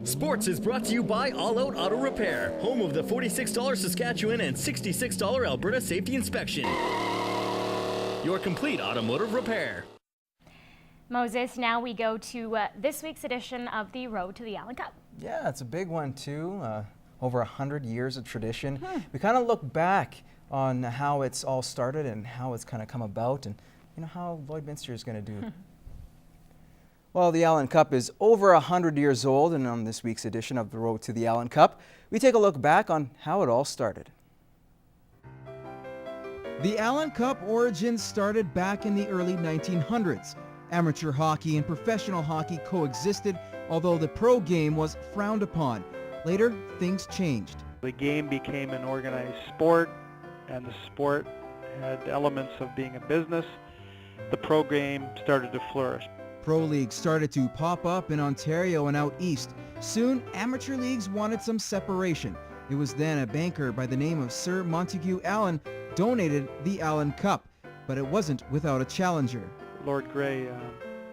Sports is brought to you by All Out Auto Repair, home of the $46 Saskatchewan and $66 Alberta Safety Inspection. Your complete automotive repair. Moses, now we go to this week's edition of the Road to the Allan Cup. Yeah, it's a big one too. Over 100 years of tradition. We kind of look back on how it's all started and how it's kind of come about, and how Lloydminster is going to do. Well, the Allan Cup is over 100 years old, and on this week's edition of the Road to the Allan Cup, we take a look back on how it all started. The Allan Cup origins started back in the early 1900s. Amateur hockey and professional hockey coexisted, although the pro game was frowned upon. Later, things changed. The game became an organized sport, and the sport had elements of being a business. The pro game started to flourish. Pro leagues started to pop up in Ontario and out east. Soon, amateur leagues wanted some separation. It was then a banker by the name of Sir Montague Allan donated the Allan Cup, but it wasn't without a challenger. Lord Grey,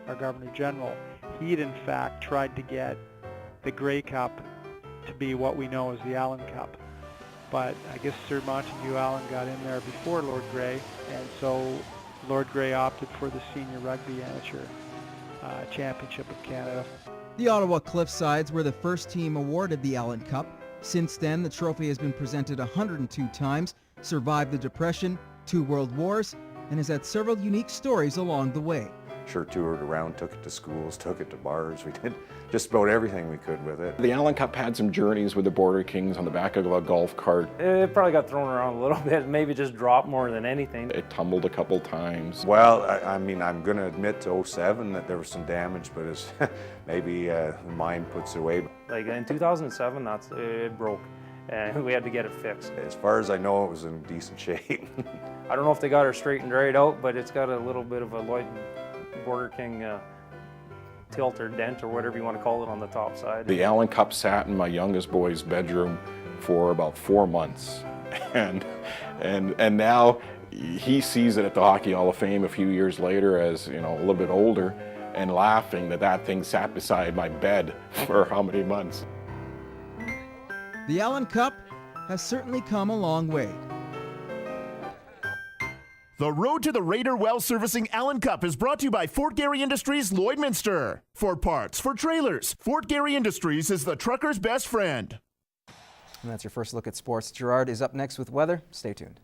our Governor General, he'd in fact tried to get the Grey Cup to be what we know as the Allan Cup. But I guess Sir Montague Allan got in there before Lord Grey, and so Lord Grey opted for the Senior Rugby Amateur Championship of Canada. The Ottawa Cliffsides were the first team awarded the Allan Cup. Since then, the trophy has been presented 102 times, survived the Depression, 2 World Wars, and has had several unique stories along the way. Sure toured around, took it to schools, took it to bars. We did just about everything we could with it. The Allan Cup had some journeys with the Border Kings on the back of a golf cart. It probably got thrown around a little bit, maybe just dropped more than anything. It tumbled a couple times. Well, I mean, I'm going to admit to 07 that there was some damage, but it's maybe the mind puts it away. Like in 2007, it broke, and we had to get it fixed. As far as I know, it was in decent shape. I don't know if they got her straightened right out, but it's got a little bit of a Lloyd Border King tilt or dent or whatever you want to call it on the top side. The Allan Cup sat in my youngest boy's bedroom for about 4 months, and now he sees it at the Hockey Hall of Fame a few years later as a little bit older, and laughing that thing sat beside my bed for how many months. The Allan Cup has certainly come a long way. The Road to the Raider Well Servicing Allan Cup is brought to you by Fort Garry Industries, Lloydminster. For parts, for trailers, Fort Garry Industries is the trucker's best friend. And that's your first look at sports. Gerard is up next with weather. Stay tuned.